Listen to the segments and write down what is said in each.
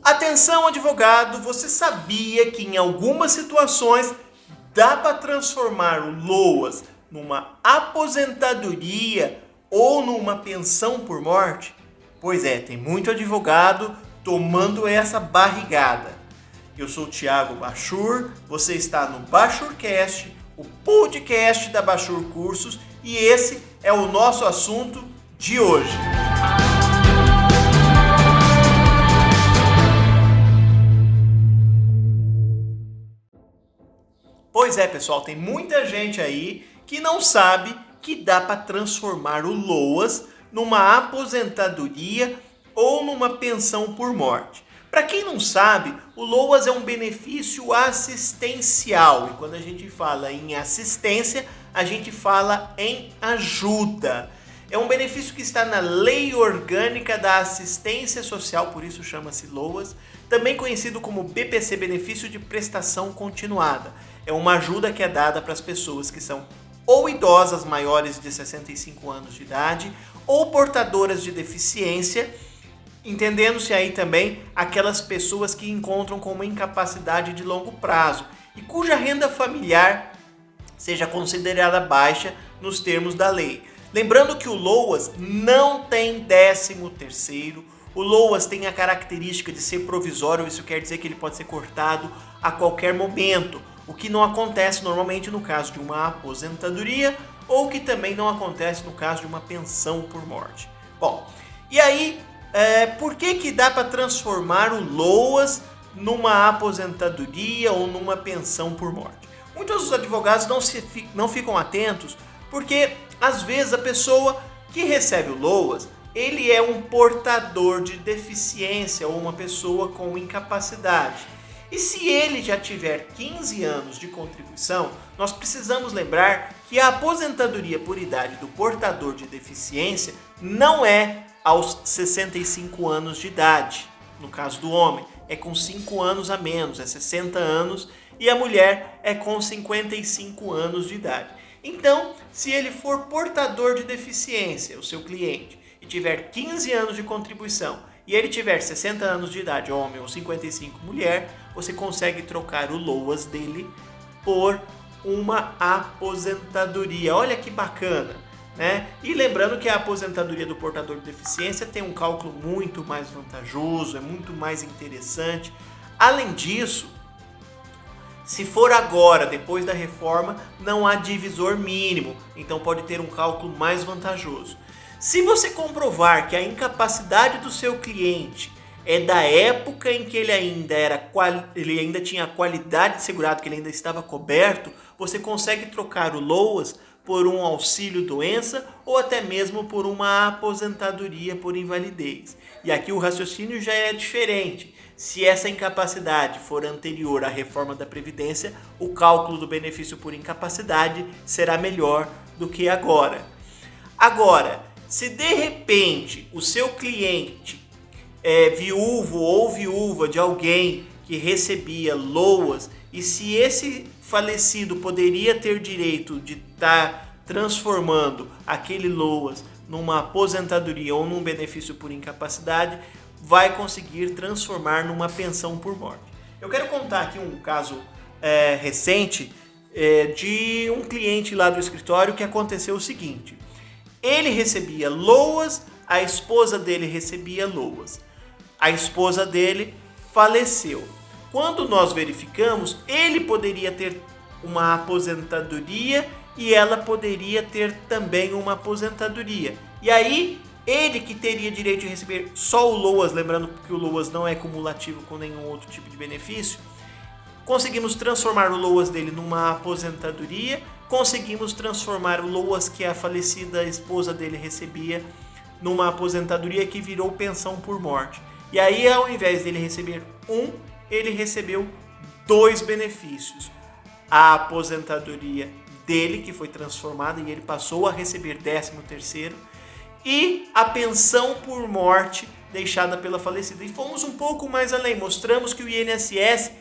Atenção, advogado, você sabia que em algumas situações dá para transformar o LOAS numa aposentadoria ou numa pensão por morte? Pois é, tem muito advogado tomando essa barrigada. Eu sou o Thiago Bachur, você está no Bachurcast, o podcast da Bachur Cursos, e esse é o nosso assunto de hoje. Pois é, pessoal, tem muita gente aí que não sabe que dá para transformar o LOAS numa aposentadoria ou numa pensão por morte. Para quem não sabe, o LOAS é um benefício assistencial. E quando a gente fala em assistência, a gente fala em ajuda. É um benefício que está na Lei Orgânica da Assistência Social, por isso chama-se LOAS, também conhecido como BPC, Benefício de Prestação Continuada. É uma ajuda que é dada para as pessoas que são ou idosas maiores de 65 anos de idade ou portadoras de deficiência, entendendo-se aí também aquelas pessoas que encontram com uma incapacidade de longo prazo e cuja renda familiar seja considerada baixa nos termos da lei. Lembrando que o LOAS não tem 13º, o LOAS tem a característica de ser provisório, isso quer dizer que ele pode ser cortado a qualquer momento, o que não acontece normalmente no caso de uma aposentadoria ou que também não acontece no caso de uma pensão por morte. Bom, e aí, por que dá para transformar o LOAS numa aposentadoria ou numa pensão por morte? Muitos dos advogados não ficam atentos porque, às vezes, a pessoa que recebe o LOAS, ele é um portador de deficiência ou uma pessoa com incapacidade. E se ele já tiver 15 anos de contribuição, nós precisamos lembrar que a aposentadoria por idade do portador de deficiência não é aos 65 anos de idade. No caso do homem, é com 5 anos a menos, é 60 anos, e a mulher é com 55 anos de idade. Então, se ele for portador de deficiência, o seu cliente, e tiver 15 anos de contribuição, e ele tiver 60 anos de idade, homem, ou 55, mulher, você consegue trocar o LOAS dele por uma aposentadoria. Olha que bacana, né? E lembrando que a aposentadoria do portador de deficiência tem um cálculo muito mais vantajoso, é muito mais interessante. Além disso, se for agora, depois da reforma, não há divisor mínimo, então pode ter um cálculo mais vantajoso. Se você comprovar que a incapacidade do seu cliente é da época em que ele ainda tinha a qualidade de segurado, que ele ainda estava coberto, você consegue trocar o LOAS por um auxílio-doença ou até mesmo por uma aposentadoria por invalidez. E aqui o raciocínio já é diferente. Se essa incapacidade for anterior à reforma da Previdência, o cálculo do benefício por incapacidade será melhor do que agora. Agora, se de repente o seu cliente é viúvo ou viúva de alguém que recebia LOAS e se esse falecido poderia ter direito de estar transformando aquele LOAS numa aposentadoria ou num benefício por incapacidade, vai conseguir transformar numa pensão por morte. Eu quero contar aqui um caso recente de um cliente lá do escritório que aconteceu o seguinte. Ele recebia LOAS, a esposa dele recebia LOAS. A esposa dele faleceu. Quando nós verificamos, ele poderia ter uma aposentadoria e ela poderia ter também uma aposentadoria. E aí, ele que teria direito de receber só o LOAS, lembrando que o LOAS não é cumulativo com nenhum outro tipo de benefício, conseguimos transformar o LOAS dele numa aposentadoria, conseguimos transformar o LOAS que a falecida esposa dele recebia numa aposentadoria que virou pensão por morte. E aí, ao invés dele receber ele recebeu 2 benefícios. A aposentadoria dele, que foi transformada e ele passou a receber 13º, e a pensão por morte deixada pela falecida. E fomos um pouco mais além, mostramos que o INSS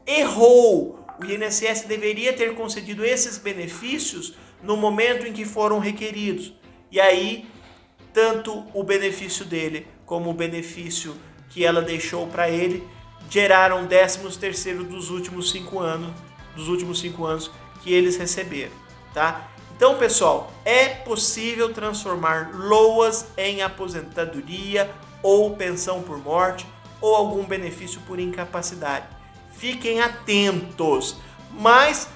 errou. O INSS deveria ter concedido esses benefícios no momento em que foram requeridos. E aí, tanto o benefício dele como o benefício que ela deixou para ele geraram 13º dos últimos 5 anos que eles receberam, tá? Então, pessoal, é possível transformar LOAS em aposentadoria ou pensão por morte ou algum benefício por incapacidade. Fiquem atentos. Mas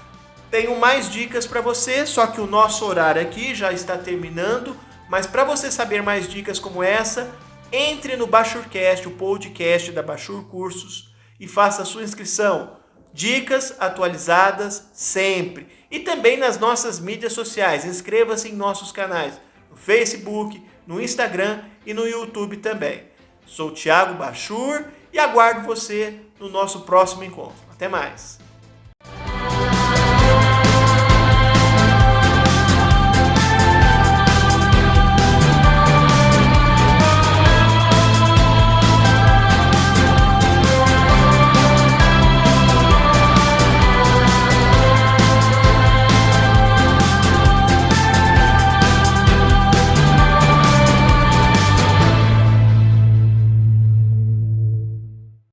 tenho mais dicas para você, só que o nosso horário aqui já está terminando. Mas para você saber mais dicas como essa, entre no Bachurcast, o podcast da Bachur Cursos, e faça a sua inscrição. Dicas atualizadas sempre. E também nas nossas mídias sociais. Inscreva-se em nossos canais no Facebook, no Instagram e no YouTube também. Sou Thiago Bachur e aguardo você no nosso próximo encontro. Até mais!